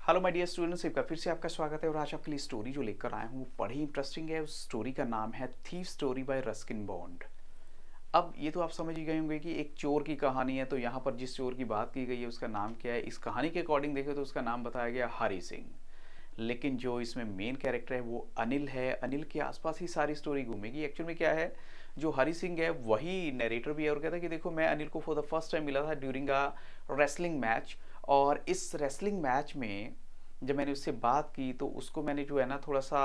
Hello my dear students, एक बार फिर से आपका स्वागत है। और आज आपके लिए स्टोरी जो लेकर आया हूँ वो बड़ी इंटरेस्टिंग है। उस स्टोरी का नाम है thief story by Ruskin bond. अब ये तो आप समझ ही गए होंगे कि एक चोर की कहानी है, तो यहाँ पर जिस चोर की बात की गई है उसका नाम क्या है। इस कहानी के अकॉर्डिंग देखें तो उसका नाम बताया गया हरी सिंह। लेकिन जो इसमें मेन कैरेक्टर है वो अनिल है। अनिल के आसपास ही सारी स्टोरी घूमेगी। एक्चुअल में क्या है, जो हरी सिंह है वही नरेटर भी है और कहता है कि देखो मैं अनिल को फॉर द फर्स्ट टाइम मिला था ड्यूरिंग अ रेसलिंग मैच। और इस रेसलिंग मैच में जब मैंने उससे बात की तो उसको मैंने जो है ना थोड़ा सा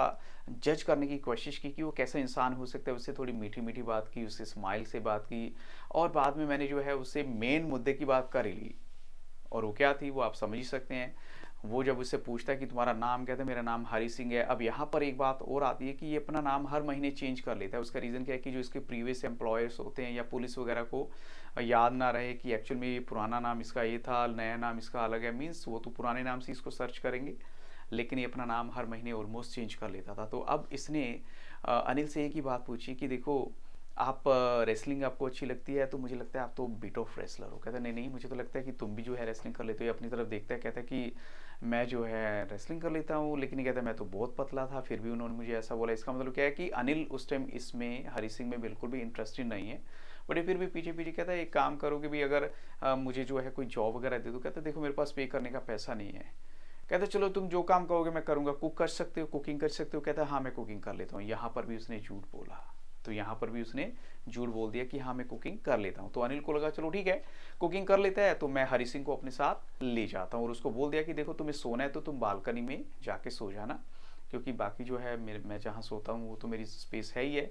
जज करने की कोशिश की कि वो कैसा इंसान हो सकता है। उससे थोड़ी मीठी मीठी बात की, उससे स्माइल से बात की और बाद में मैंने जो है उससे मेन मुद्दे की बात कर ही ली। और वो क्या थी वो आप समझ ही सकते हैं। वो जब उससे पूछता है कि तुम्हारा नाम क्या था, मेरा नाम हरी सिंह है। अब यहाँ पर एक बात और आती है कि ये अपना नाम हर महीने चेंज कर लेता है। उसका रीज़न क्या है कि जो इसके प्रीवियस एम्प्लॉयर्स होते हैं या पुलिस वगैरह को याद ना रहे कि एक्चुअल में ये पुराना नाम इसका ये था, नया नाम इसका अलग है। मीन्स वो तो पुराने नाम से इसको सर्च करेंगे, लेकिन ये अपना नाम हर महीने ऑलमोस्ट चेंज कर लेता था। तो अब इसने अनिल से एक ही बात पूछी कि देखो आप रेसलिंग आपको अच्छी लगती है, तो मुझे लगता है आप तो बीट ऑफ रेसलर हो। कहता है नहीं नहीं, मुझे तो लगता है कि तुम भी जो है रेसलिंग कर लेते हो। अपनी तरफ देखता है, कहता है कि मैं जो है रेसलिंग कर लेता हूँ, लेकिन ये कहता है मैं तो बहुत पतला था फिर भी उन्होंने मुझे ऐसा बोला। इसका मतलब क्या है कि अनिल उस टाइम इसमें हरी सिंह में बिल्कुल भी इंटरेस्टेड नहीं है। बट ये फिर भी पीछे पीछे कहता है एक काम करो कि भाई अगर मुझे जो है कोई जॉब वगैरह दे दो। कहता है देखो मेरे पास पे करने का पैसा नहीं है। कहते चलो तुम जो काम कहोगे मैं करूँगा। कुक कर सकते हो, कुकिंग कर सकते हो। कहता है हाँ मैं कुकिंग कर लेता हूँ। यहाँ पर भी उसने झूठ बोला। तो यहाँ पर भी उसने झूठ बोल दिया कि हाँ मैं कुकिंग कर लेता हूँ। तो अनिल को लगा चलो ठीक है कुकिंग कर लेता है तो मैं हरी सिंह को अपने साथ ले जाता हूँ। और उसको बोल दिया कि देखो तुम्हें सोना है तो तुम बालकनी में जाके सो जाना, क्योंकि बाकी जो है मेरे मैं जहाँ सोता हूँ वो तो मेरी स्पेस है ही है।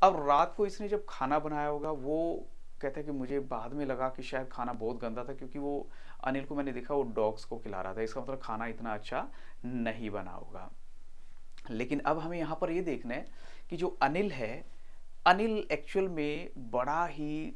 अब रात को इसने जब खाना बनाया होगा, वो कहता है कि मुझे बाद में लगा कि शायद खाना बहुत गंदा था, क्योंकि वो अनिल को मैंने देखा वो डॉग्स को खिला रहा था। इसका मतलब खाना इतना अच्छा नहीं बना होगा। लेकिन अब हमें यहाँ पर ये देखना है कि जो अनिल है, अनिल एक्चुअल में बड़ा ही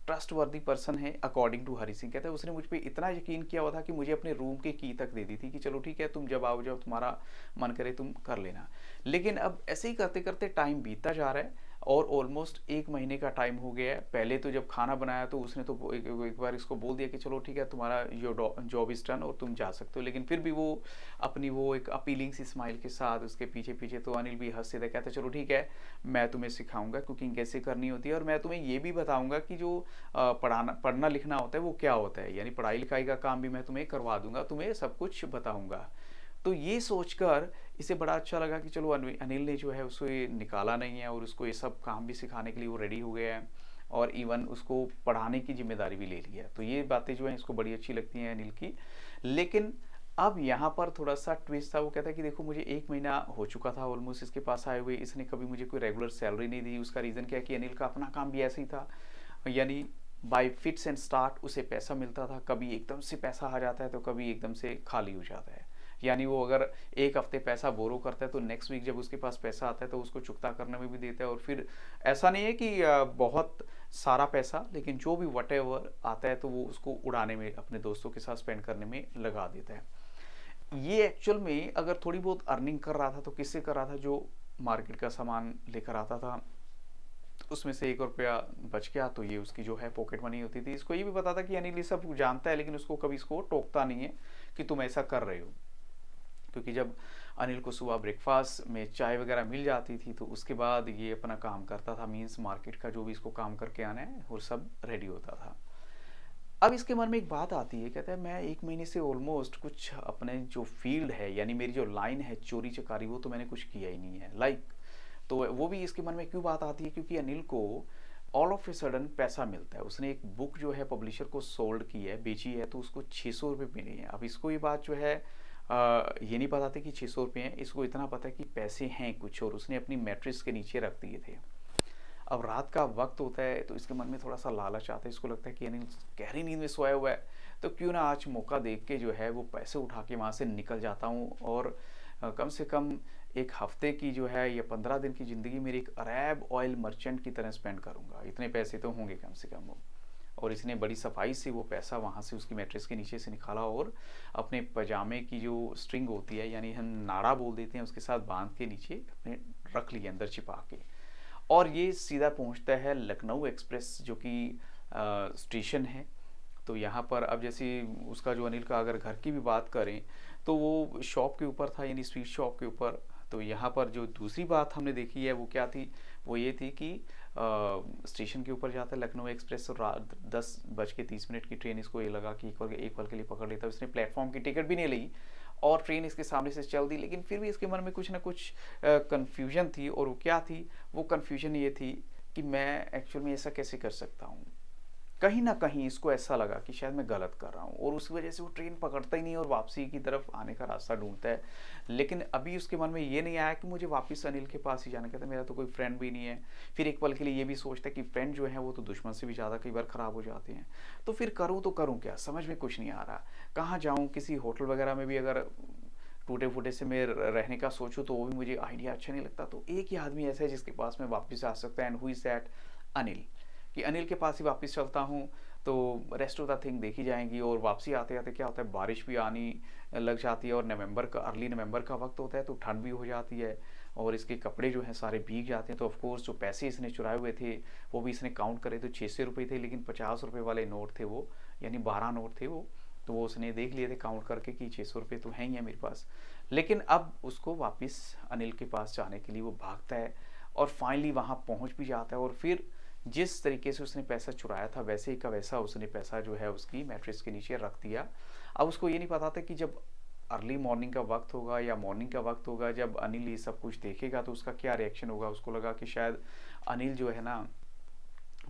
ट्रस्ट वर्दी पर्सन है अकॉर्डिंग टू हरी सिंह। कहता है उसने मुझ पर इतना यकीन किया हुआ था कि मुझे अपने रूम की की तक दे दी थी कि चलो ठीक है तुम जब आओ जब तुम्हारा मन करे तुम कर लेना। लेकिन अब ऐसे ही करते करते टाइम बीतता जा रहा है और ऑलमोस्ट एक महीने का टाइम हो गया है। पहले तो जब खाना बनाया तो उसने तो एक बार इसको बोल दिया कि चलो ठीक है तुम्हारा यो जॉब इज डन और तुम जा सकते हो। लेकिन फिर भी वो अपनी वो एक अपीलिंग सी स्माइल के साथ उसके पीछे पीछे, तो अनिल भी हंसते थे। कहता चलो ठीक है मैं तुम्हें सिखाऊंगा कुकिंग कैसे करनी होती है और मैं तुम्हें ये भी बताऊंगा कि जो पढ़ना लिखना होता है वो क्या होता है, यानी पढ़ाई लिखाई का काम भी मैं तुम्हें करवा दूंगा, तुम्हें सब कुछ बताऊंगा। तो ये सोचकर इसे बड़ा अच्छा लगा कि चलो अनिल ने जो है उसको ये निकाला नहीं है और उसको ये सब काम भी सिखाने के लिए वो रेडी हो गया है और इवन उसको पढ़ाने की जिम्मेदारी भी ले ली है। तो ये बातें जो हैं इसको बड़ी अच्छी लगती हैं अनिल की। लेकिन अब यहाँ पर थोड़ा सा ट्विस्ट था। वो कहता है कि देखो मुझे एक महीना हो चुका था ऑलमोस्ट इसके पास आए हुए, इसने कभी मुझे कोई रेगुलर सैलरी नहीं दी। उसका रीज़न क्या है कि अनिल का अपना काम भी ऐसे ही था, यानी बाय फिट्स एंड स्टार्ट उसे पैसा मिलता था। कभी एकदम से पैसा आ जाता है तो कभी एकदम से खाली हो जाता है। यानी वो अगर एक हफ्ते पैसा बोरो करता है तो नेक्स्ट वीक जब उसके पास पैसा आता है तो उसको चुकता करने में भी देता है। और फिर ऐसा नहीं है कि बहुत सारा पैसा, लेकिन जो भी वट एवर आता है तो वो उसको उड़ाने में, अपने दोस्तों के साथ स्पेंड करने में लगा देता है। ये एक्चुअल में अगर थोड़ी बहुत अर्निंग कर रहा था तो किससे कर रहा था, जो मार्केट का सामान लेकर आता था उसमें से 1 रुपया बच गया तो ये उसकी जो है पॉकेट मनी होती थी। इसको ये भी पता था कि अनिल ये सब जानता है, लेकिन उसको कभी इसको टोकता नहीं है कि तुम ऐसा कर रहे हो। क्योंकि जब अनिल को सुबह ब्रेकफास्ट में चाय वगैरह मिल जाती थी तो उसके बाद ये अपना काम करता था। मीन्स मार्केट का जो भी इसको काम करके आना है वो सब रेडी होता था। अब इसके मन में एक बात आती है, कहता है मैं एक महीने से ऑलमोस्ट कुछ अपने जो फील्ड है यानी मेरी जो लाइन है चोरी चकारी वो तो मैंने कुछ किया ही नहीं है। तो वो भी इसके मन में क्यों बात आती है, क्योंकि अनिल को ऑल ऑफ ए सडन पैसा मिलता है। उसने एक बुक जो है पब्लिशर को सोल्ड की है, बेची है, तो उसको 600 रुपये मिले हैं। अब इसको ये बात जो है ये नहीं पता था कि 600 रुपये हैं, इसको इतना पता है कि पैसे हैं कुछ और उसने अपनी मैट्रिक्स के नीचे रख दिए थे। अब रात का वक्त होता है तो इसके मन में थोड़ा सा लालच आता है। इसको लगता है कि अनिल गहरी नींद में सोया हुआ है तो क्यों ना आज मौका देख के जो है वो पैसे उठा के वहाँ से निकल जाता हूँ और कम से कम एक हफ्ते की जो है या 15 दिन की ज़िंदगी मेरी एक अरब ऑयल मर्चेंट की तरह स्पेंड करूँगा। इतने पैसे तो होंगे कम से कम वो। और इसने बड़ी सफाई से वो पैसा वहाँ से उसकी मैट्रेस के नीचे से निकाला और अपने पजामे की जो स्ट्रिंग होती है, यानी हम नाड़ा बोल देते हैं, उसके साथ बांध के नीचे अपने रख लिया अंदर छिपा के। और ये सीधा पहुंचता है लखनऊ एक्सप्रेस जो कि स्टेशन है। तो यहाँ पर अब जैसे उसका जो अनिल का अगर घर की भी बात करें तो वो शॉप के ऊपर था, यानी स्वीट शॉप के ऊपर। तो यहाँ पर जो दूसरी बात हमने देखी है वो क्या थी, वो ये थी कि स्टेशन के ऊपर जाता है लखनऊ एक्सप्रेस और रात 10:30 की ट्रेन इसको ये लगा कि एक पल के लिए पकड़ लेता है। उसने प्लेटफॉर्म की टिकट भी नहीं ली और ट्रेन इसके सामने से चल दी, लेकिन फिर भी इसके मन में कुछ ना कुछ कन्फ्यूजन थी। और वो क्या थी, वो कन्फ्यूजन ये थी कि मैं एक्चुअल में ऐसा कैसे कर सकता हूँ। कहीं ना कहीं इसको ऐसा लगा कि शायद मैं गलत कर रहा हूँ और उस वजह से वो ट्रेन पकड़ता ही नहीं और वापसी की तरफ आने का रास्ता ढूंढता है। लेकिन अभी उसके मन में ये नहीं आया कि मुझे वापस अनिल के पास ही जाना, कहता मेरा तो कोई फ्रेंड भी नहीं है। फिर एक पल के लिए ये भी सोचता है कि फ्रेंड जो है वो तो दुश्मन से भी ज़्यादा कई बार ख़राब हो जाते हैं। तो फिर करूँ तो करूँ क्या, समझ में कुछ नहीं आ रहा। कहाँ जाऊँ, किसी होटल वगैरह में भी अगर टूटे फूटे से मैं रहने का सोचूं तो वो भी मुझे आइडिया अच्छा नहीं लगता। तो एक ही आदमी ऐसा है जिसके पास मैं वापस आ सकता है, and who is that, Anil. कि अनिल के पास ही वापस चलता हूँ तो रेस्ट ऑफ द थिंग देखी जाएंगी। और वापसी आते आते क्या होता है, बारिश भी आनी लग जाती है और नवंबर का, अर्ली नवंबर का वक्त होता है, तो ठंड भी हो जाती है और इसके कपड़े जो हैं सारे भीग जाते हैं। तो ऑफकोर्स जो पैसे इसने चुराए हुए थे वो भी इसने काउंट करे तो 600 रुपये थे, लेकिन 50 रुपये वाले नोट थे वो, यानी 12 नोट थे वो। तो वो उसने देख लिए थे काउंट करके कि 600 रुपये तो हैं ही है मेरे पास। लेकिन अब उसको वापस अनिल के पास जाने के लिए वो भागता है और फाइनली वहाँ पहुँच भी जाता है। और फिर जिस तरीके से उसने पैसा चुराया था वैसे ही का वैसा उसने पैसा जो है उसकी मैट्रेस के नीचे रख दिया। अब उसको ये नहीं पता था कि जब अर्ली मॉर्निंग का वक्त होगा या मॉर्निंग का वक्त होगा, जब अनिल ये सब कुछ देखेगा तो उसका क्या रिएक्शन होगा। उसको लगा कि शायद अनिल जो है ना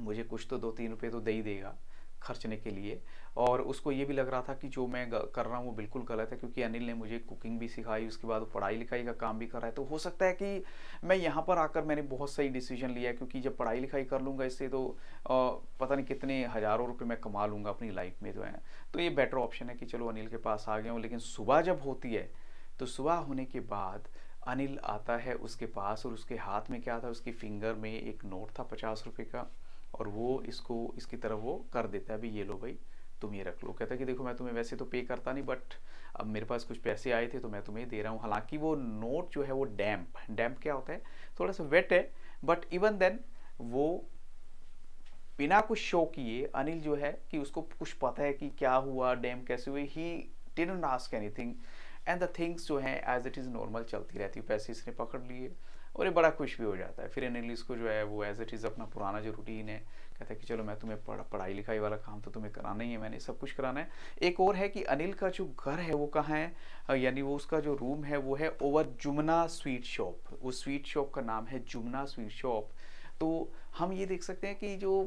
मुझे कुछ तो 2-3 रुपये तो दे ही देगा खर्चने के लिए। और उसको ये भी लग रहा था कि जो मैं कर रहा हूँ वो बिल्कुल गलत है, क्योंकि अनिल ने मुझे कुकिंग भी सिखाई, उसके बाद वो पढ़ाई लिखाई का काम भी कर रहा है। तो हो सकता है कि मैं यहाँ पर आकर मैंने बहुत सही डिसीजन लिया है, क्योंकि जब पढ़ाई लिखाई कर लूँगा इससे तो पता नहीं कितने हज़ारों रुपये मैं कमा लूँगा अपनी लाइफ में जो है। तो ये बेटर ऑप्शन है कि चलो अनिल के पास आ गया हूँ। लेकिन सुबह जब होती है तो सुबह होने के बाद अनिल आता है उसके पास और उसके हाथ में क्या था, उसकी फिंगर में एक नोट था 50 रुपये का। और वो इसको इसकी तरफ वो कर देता है, अभी ये लो भाई तुम ये रख लो। कहता है कि देखो मैं तुम्हें वैसे तो पे करता नहीं, बट अब मेरे पास कुछ पैसे आए थे तो मैं तुम्हें दे रहा हूँ। हालांकि वो नोट जो है वो डैम्प क्या होता है, थोड़ा सा वेट है, बट इवन देन वो बिना कुछ शो किए अनिल जो है कि उसको कुछ पता है कि क्या हुआ, डैम कैसे हुई, he didn't ask anything and the things जो है एज इट इज़ नॉर्मल चलती रहती है। पैसे इसने पकड़ लिए और ये बड़ा खुश भी हो जाता है। फिर अनिल इसको जो है वो एज इट इज़ अपना पुराना जो रूटीन है कहता है कि चलो मैं तुम्हें पढ़ाई लिखाई वाला काम तो तुम्हें कराना ही है, मैंने सब कुछ कराना है। एक और है कि अनिल का जो घर है वो कहाँ है, यानी वो उसका जो रूम है वो है ओवर जुमना स्वीट शॉप। वो स्वीट शॉप का नाम है जुमना स्वीट शॉप। तो हम ये देख सकते हैं कि जो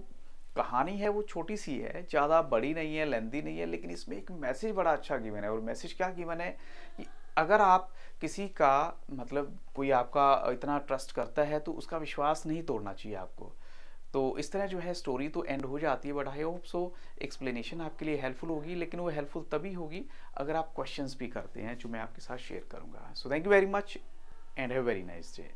कहानी है वो छोटी सी है, ज़्यादा बड़ी नहीं है, लेंदी नहीं है, लेकिन इसमें एक मैसेज बड़ा अच्छा गिवन है। और मैसेज क्या गिवन है कि अगर आप किसी का मतलब कोई आपका इतना ट्रस्ट करता है तो उसका विश्वास नहीं तोड़ना चाहिए आपको। तो इस तरह जो है स्टोरी तो एंड हो जाती है, but I hope so explanation आपके लिए हेल्पफुल होगी। लेकिन वो हेल्पफुल तभी होगी अगर आप क्वेश्चंस भी करते हैं जो मैं आपके साथ शेयर करूंगा। So thank you very much and have very nice day.